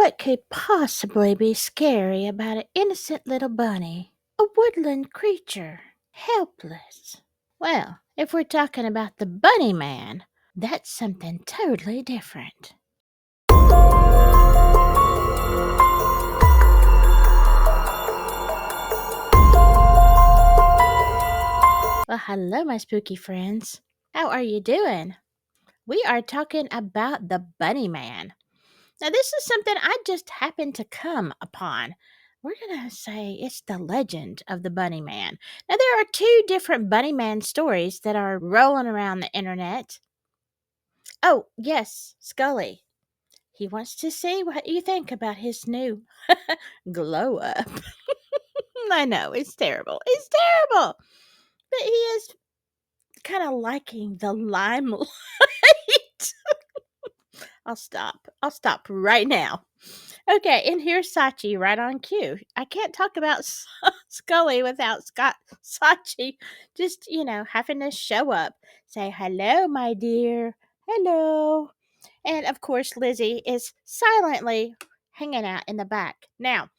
What could possibly be scary about an innocent little bunny? A woodland creature, helpless. Well, if we're talking about the bunny man, that's something totally different. Well, hello, my spooky friends. How are you doing? We are talking about the bunny man. Now, this is something I just happened to come upon. We're going to say it's the legend of the bunny man. Now, there are two different bunny man stories that are rolling around the internet. Oh, yes, Scully. He wants to see what you think about his new glow up. I know, it's terrible. It's terrible. But he is kind of liking the limelight. I'll stop. I'll stop right now. Okay, and here's Sachi right on cue. I can't talk about Scully without Sachi just, having to show up. Say, hello, my dear. Hello. And of course, Lizzie is silently hanging out in the back. Now,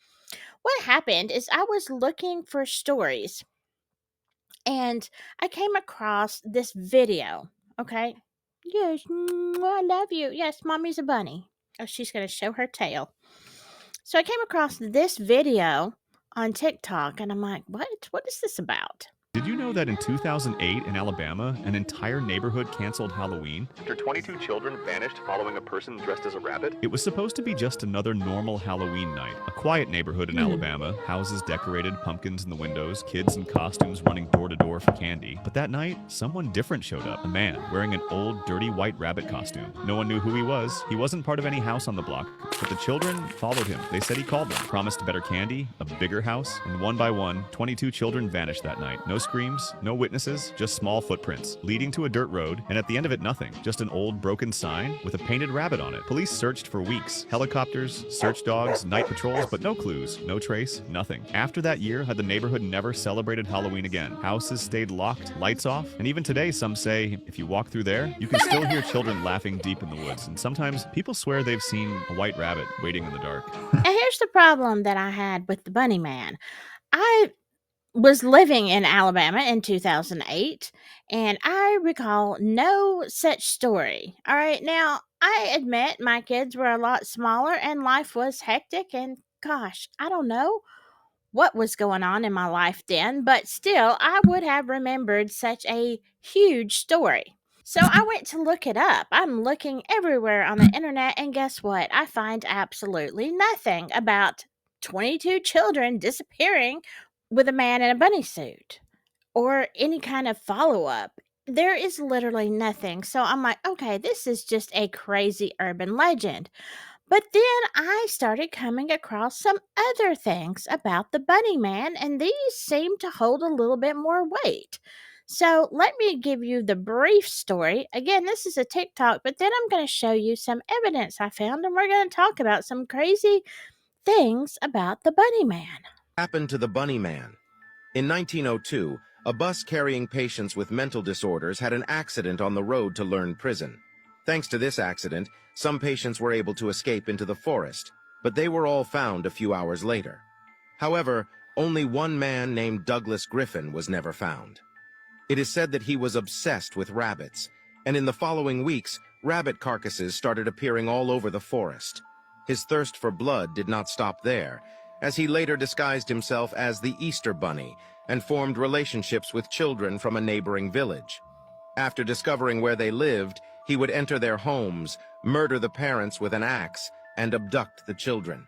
what happened is I was looking for stories and I came across this video. Okay. Yes, I love you. Yes, mommy's a bunny. Oh, she's going to show her tail. So I came across this video on TikTok and I'm like, what is this about? Did you know that in 2008 in Alabama, an entire neighborhood canceled Halloween after 22 children vanished following a person dressed as a rabbit? It was supposed to be just another normal Halloween night. A quiet neighborhood in Alabama, houses decorated, pumpkins in the windows, kids in costumes running door to door for candy. But that night, someone different showed up. A man wearing an old, dirty white rabbit costume. No one knew who he was. He wasn't part of any house on the block, but the children followed him. They said he called them, promised better candy, a bigger house, and one by one, 22 children vanished that night. No screams, no witnesses, just small footprints, leading to a dirt road, and at the end of it, nothing. Just an old broken sign with a painted rabbit on it. Police searched for weeks. Helicopters, search dogs, night patrols, but no clues, no trace, nothing. After that year, had the neighborhood never celebrated Halloween again. Houses stayed locked, lights off, and even today, some say, if you walk through there, you can still hear children laughing deep in the woods, and sometimes people swear they've seen a white rabbit waiting in the dark. And here's the problem that I had with the bunny man. I was living in Alabama in 2008, and I recall no such story. All right, now I admit my kids were a lot smaller and life was hectic, and gosh, I don't know what was going on in my life then, but still, I would have remembered such a huge story. So I went to look it up. I'm looking everywhere on the internet, and guess what? I find absolutely nothing about 22 children disappearing with a man in a bunny suit or any kind of follow up. There is literally nothing. So I'm like, okay, this is just a crazy urban legend. But then I started coming across some other things about the bunny man, and these seem to hold a little bit more weight. So let me give you the brief story. Again, this is a TikTok, but then I'm going to show you some evidence I found, and we're going to talk about some crazy things about the bunny man. Happened to the bunny man. In 1902, a bus carrying patients with mental disorders had an accident on the road to Lerne Prison. Thanks to this accident, some patients were able to escape into the forest, but they were all found a few hours later. However, only one man named Douglas Griffin was never found. It is said that he was obsessed with rabbits, and in the following weeks, rabbit carcasses started appearing all over the forest. His thirst for blood did not stop there, as he later disguised himself as the Easter Bunny and formed relationships with children from a neighboring village. After discovering where they lived, he would enter their homes, murder the parents with an axe, and abduct the children.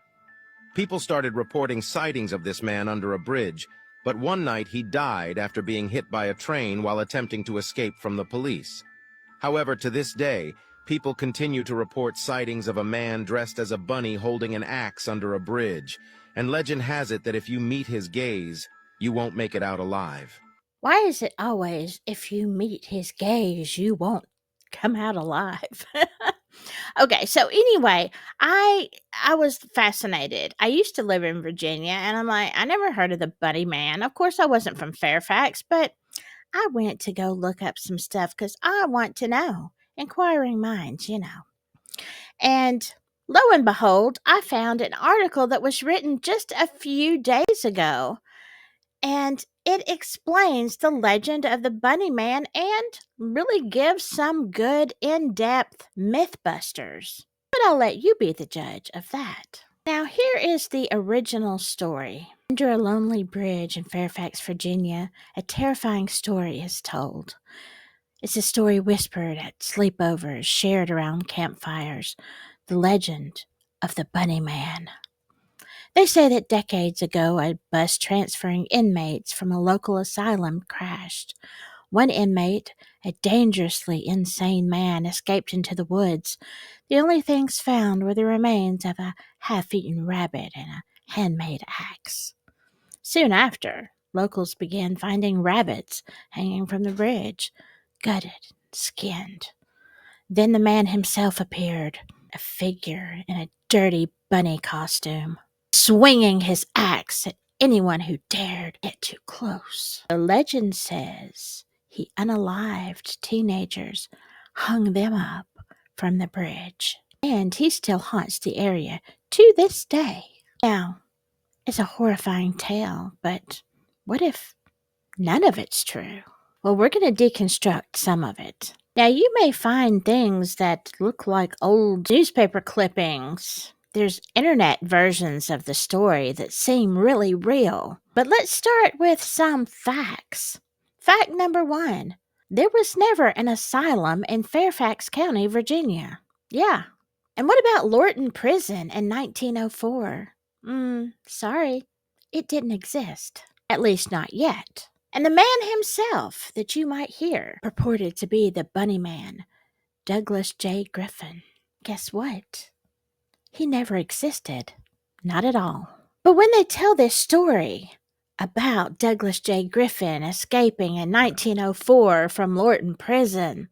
People started reporting sightings of this man under a bridge, but one night he died after being hit by a train while attempting to escape from the police. However, to this day, people continue to report sightings of a man dressed as a bunny holding an axe under a bridge, and legend has it that if you meet his gaze, you won't make it out alive. Why is it always, if you meet his gaze, you won't come out alive? Okay, so anyway, I was fascinated. I used to live in Virginia, and I'm like, I never heard of the bunny man. Of course, I wasn't from Fairfax, but I went to go look up some stuff because I want to know. Inquiring minds. And Lo and behold, I found an article that was written just a few days ago, and it explains the legend of the Bunny Man and really gives some good in-depth mythbusters. But I'll let you be the judge of that. Now, here is the original story. Under a lonely bridge in Fairfax, Virginia, a terrifying story is told. It's a story whispered at sleepovers, shared around campfires. The legend of the Bunny Man. They say that decades ago, a bus transferring inmates from a local asylum crashed. One inmate, a dangerously insane man, escaped into the woods. The only things found were the remains of a half-eaten rabbit and a handmade axe. Soon after, locals began finding rabbits hanging from the bridge, gutted, skinned. Then the man himself appeared, a figure in a dirty bunny costume, swinging his axe at anyone who dared get too close. The legend says he unalived teenagers, hung them up from the bridge, and he still haunts the area to this day. Now, it's a horrifying tale, but what if none of it's true? Well, we're going to deconstruct some of it. Now, you may find things that look like old newspaper clippings. There's internet versions of the story that seem really real. But let's start with some facts. Fact number 1. There was never an asylum in Fairfax County, Virginia. Yeah. And what about Lorton Prison in 1904? Sorry. It didn't exist. At least not yet. And the man himself that you might hear purported to be the Bunny Man, Douglas J. Griffin. Guess what? He never existed. Not at all. But when they tell this story about Douglas J. Griffin escaping in 1904 from Lorton Prison,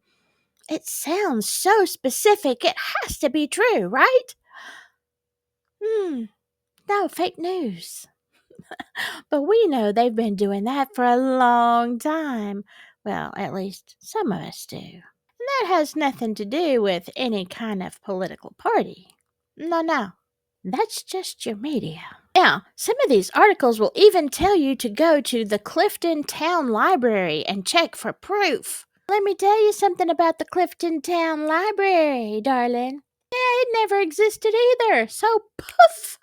it sounds so specific it has to be true, right? No, fake news. But we know they've been doing that for a long time. Well, at least some of us do. And that has nothing to do with any kind of political party. No. That's just your media. Now, some of these articles will even tell you to go to the Clifton Town Library and check for proof. Let me tell you something about the Clifton Town Library, darling. Yeah, it never existed either. So, poof!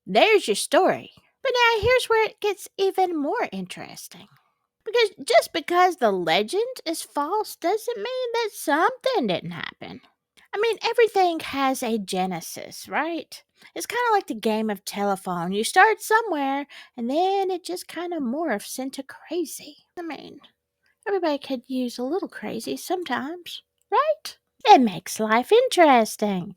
There's your story. But now here's where it gets even more interesting. Because just because the legend is false doesn't mean that something didn't happen. I mean, everything has a genesis, right? It's kind of like the game of telephone. You start somewhere, and then it just kind of morphs into crazy. I mean, everybody could use a little crazy sometimes, right? It makes life interesting,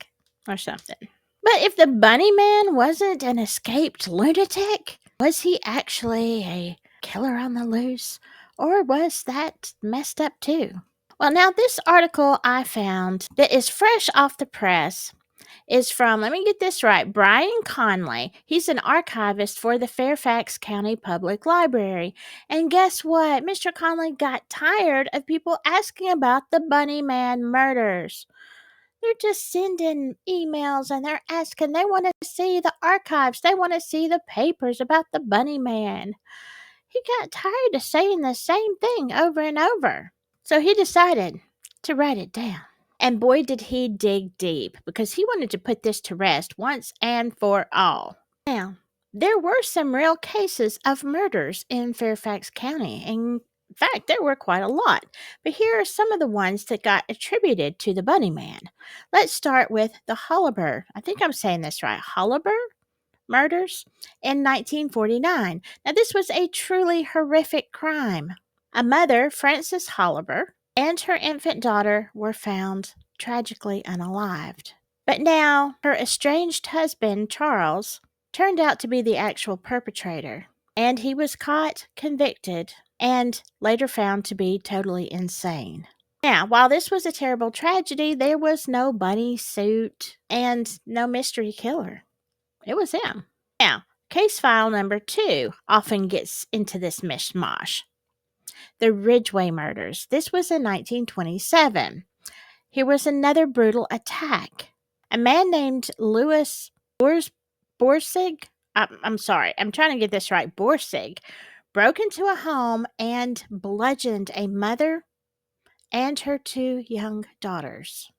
or something. But if the Bunny Man wasn't an escaped lunatic, was he actually a killer on the loose? Or was that messed up too? Well, now this article I found that is fresh off the press is from, let me get this right, Brian Conley. He's an archivist for the Fairfax County Public Library. And guess what? Mr. Conley got tired of people asking about the Bunny Man murders. They're just sending emails and they're asking, they want to see the archives, they want to see the papers about the Bunny Man. He got tired of saying the same thing over and over. So he decided to write it down. And boy, did he dig deep, because he wanted to put this to rest once and for all. Now, there were some real cases of murders in Fairfax County. In fact, there were quite a lot. But here are some of the ones that got attributed to the Bunny Man. Let's start with the Holliber. I think I'm saying this right. Holliber murders in 1949. Now, this was a truly horrific crime. A mother, Frances Holliber, and her infant daughter were found tragically unalived. But now, her estranged husband, Charles, turned out to be the actual perpetrator, and he was caught, convicted, and later found to be totally insane. Now, while this was a terrible tragedy, there was no bunny suit and no mystery killer. It was him. Now, case file number 2 often gets into this mishmash. The Ridgway murders. This was in 1927. Here was another brutal attack. A man named Louis Borsig, I'm sorry, I'm trying to get this right, Borsig, broke into a home and bludgeoned a mother and her two young daughters.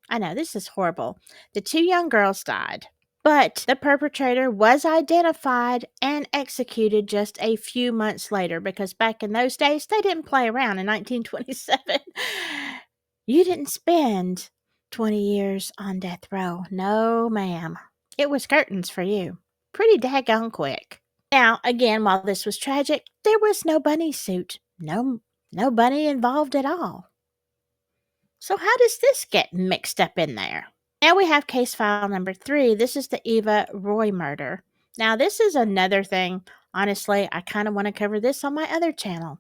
I know, this is horrible. The two young girls died, but the perpetrator was identified and executed just a few months later because back in those days, they didn't play around in 1927. You didn't spend 20 years on death row. No, ma'am. It was curtains for you. Pretty daggone quick. Now, again, while this was tragic, there was no bunny suit. No bunny involved at all. So how does this get mixed up in there? Now we have case file number 3. This is the Eva Roy murder. Now this is another thing. Honestly, I kind of want to cover this on my other channel.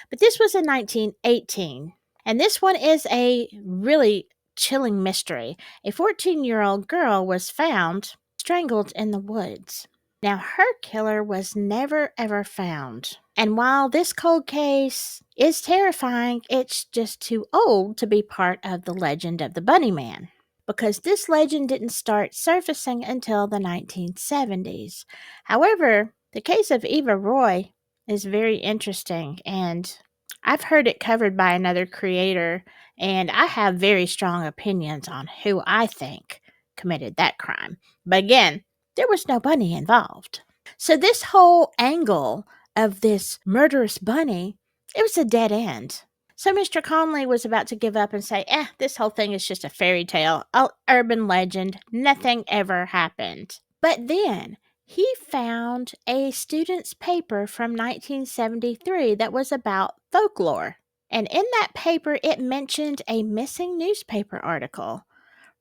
But this was in 1918. And this one is a really chilling mystery. A 14-year-old girl was found strangled in the woods. Now, her killer was never ever found. And while this cold case is terrifying, it's just too old to be part of the legend of the Bunny Man. Because this legend didn't start surfacing until the 1970s. However, the case of Eva Roy is very interesting, and I've heard it covered by another creator, and I have very strong opinions on who I think committed that crime. But again, there was no bunny involved. So this whole angle of this murderous bunny, it was a dead end. So Mr. Conley was about to give up and say, this whole thing is just a fairy tale, an urban legend, nothing ever happened. But then he found a student's paper from 1973 that was about folklore. And in that paper, it mentioned a missing newspaper article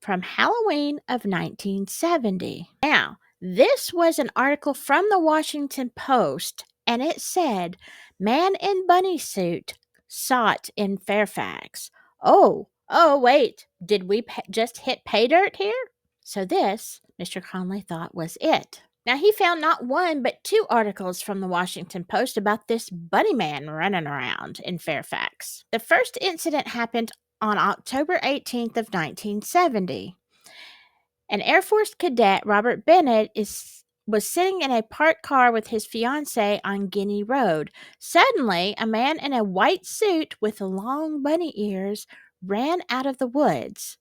from Halloween of 1970. Now, this was an article from the Washington Post, and it said, "Man in bunny suit sought in Fairfax." Wait, did we just hit pay dirt here? So this, Mr. Conley thought, was it. Now, he found not one but 2 articles from the Washington Post about this bunny man running around in Fairfax. The first incident happened on October 18th of 1970. An Air Force cadet, Robert Bennett, was sitting in a parked car with his fiancée on Guinea Road. Suddenly, a man in a white suit with long bunny ears ran out of the woods.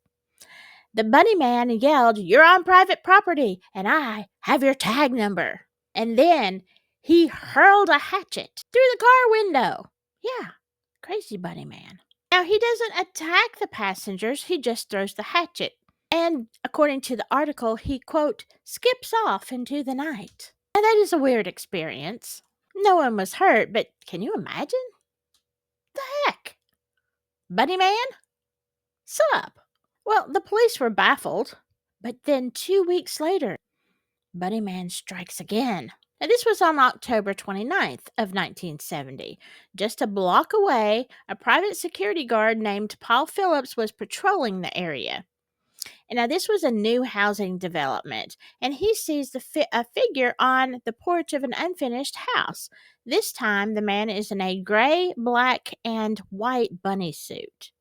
The bunny man yelled, "You're on private property, and I have your tag number." And then he hurled a hatchet through the car window. Yeah, crazy bunny man. Now, he doesn't attack the passengers, he just throws the hatchet. And according to the article, he, quote, skips off into the night. Now, that is a weird experience. No one was hurt, but can you imagine? The heck? Bunny man? Sup? Well, the police were baffled, but then 2 weeks later, Bunny Man strikes again. Now, this was on October 29th of 1970. Just a block away, a private security guard named Paul Phillips was patrolling the area. And now this was a new housing development, and he sees a figure on the porch of an unfinished house. This time, the man is in a gray, black, and white bunny suit,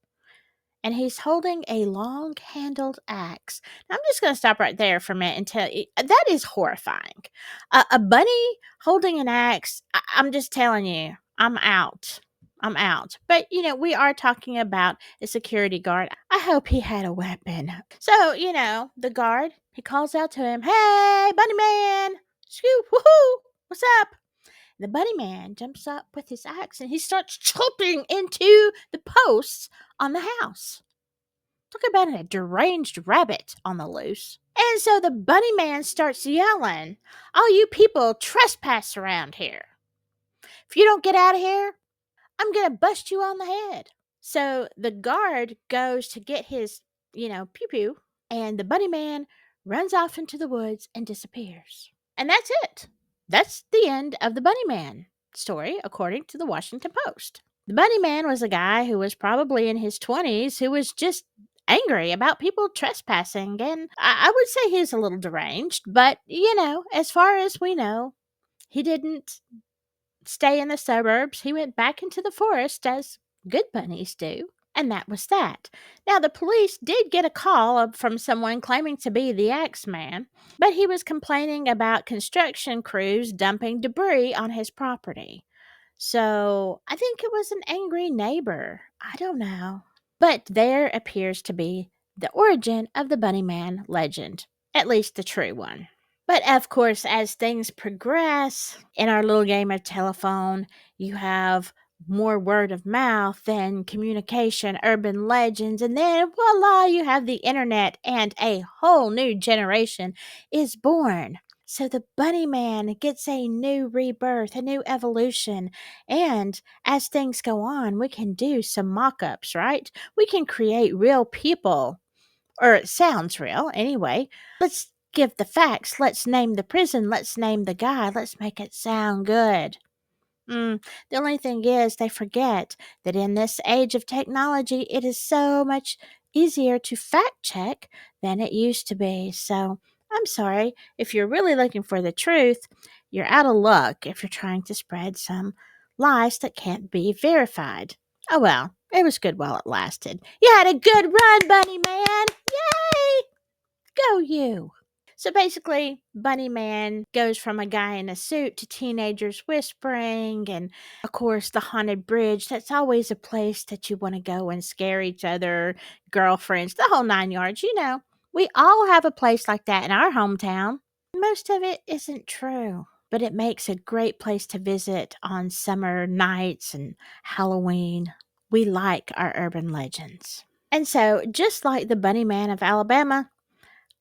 and he's holding a long-handled axe. Now, I'm just going to stop right there for a minute and tell you that is horrifying. A bunny holding an axe. I'm just telling you, I'm out. I'm out. But, we are talking about a security guard. I hope he had a weapon. So, the guard, he calls out to him, "Hey, bunny man, scoop, woohoo, what's up?" The bunny man jumps up with his axe and he starts chopping into the posts on the house. Talk about a deranged rabbit on the loose. And so the bunny man starts yelling, "All you people trespass around here. If you don't get out of here, I'm going to bust you on the head." So the guard goes to get his, pew-pew, and the bunny man runs off into the woods and disappears. And that's it. That's the end of the bunny man story, according to the Washington Post. The bunny man was a guy who was probably in his 20s who was just angry about people trespassing. And I would say he's a little deranged, but, as far as we know, he didn't stay in the suburbs. He went back into the forest as good bunnies do. And that was that. Now, the police did get a call from someone claiming to be the Axeman, but he was complaining about construction crews dumping debris on his property. So I think it was an angry neighbor. I don't know. But there appears to be the origin of the Bunnyman legend, at least the true one. But of course, as things progress in our little game of telephone, you have more word of mouth than communication, urban legends, and then voila, you have the internet, and a whole new generation is born. So the Bunny Man gets a new rebirth, a new evolution. And as things go on, we can do some mock ups, right? We can create real people, or it sounds real anyway. Let's give the facts. Let's name the prison. Let's name the guy. Let's make it sound good. The only thing is, they forget that in this age of technology, it is so much easier to fact check than it used to be. So I'm sorry. If you're really looking for the truth, you're out of luck if you're trying to spread some lies that can't be verified. Oh well, it was good while it lasted. You had a good run, Bunny Man! Yay! Go you! So basically, Bunny Man goes from a guy in a suit to teenagers whispering, and of course, the haunted bridge. That's always a place that you want to go and scare each other, girlfriends, the whole 9 yards. We all have a place like that in our hometown. Most of it isn't true, but it makes a great place to visit on summer nights and Halloween. We like our urban legends. And so, just like the Bunny Man of Alabama,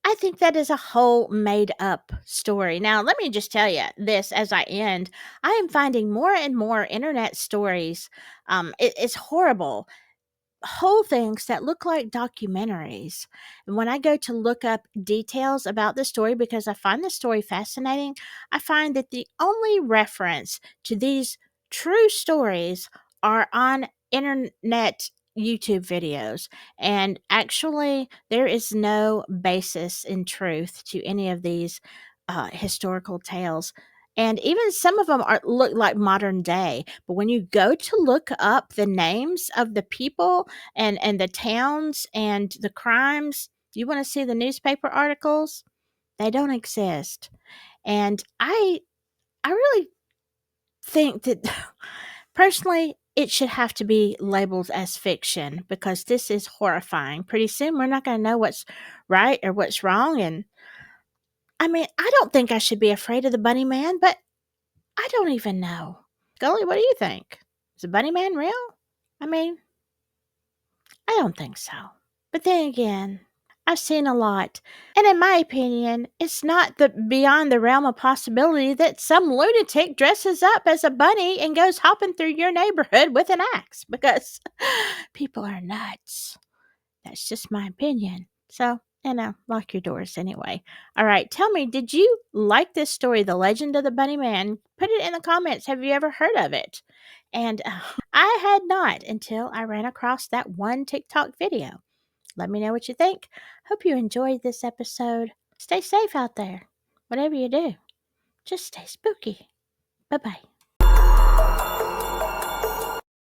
I think that is a whole made up story. Now, let me just tell you this as I end. I am finding more and more internet stories. It's horrible, whole things that look like documentaries. And when I go to look up details about the story, because I find the story fascinating, I find that the only reference to these true stories are on internet YouTube videos. And actually, there is no basis in truth to any of these historical tales. And even some of them look like modern day. But when you go to look up the names of the people and the towns and the crimes, you want to see the newspaper articles, they don't exist. And I really think that personally it should have to be labeled as fiction, because this is horrifying. Pretty soon we're not going to know what's right or what's wrong. And I mean, I don't think I should be afraid of the Bunny Man, but I don't even know. Scully, what do you think? Is the Bunny Man real? I mean, I don't think so. But then again, I've seen a lot. And in my opinion, it's not beyond the realm of possibility that some lunatic dresses up as a bunny and goes hopping through your neighborhood with an axe, because people are nuts. That's just my opinion. So, lock your doors anyway. All right, tell me, did you like this story, The Legend of the Bunny Man? Put it in the comments. Have you ever heard of it? And I had not until I ran across that one TikTok video. Let me know what you think. Hope you enjoyed this episode. Stay safe out there. Whatever you do, just stay spooky. Bye bye.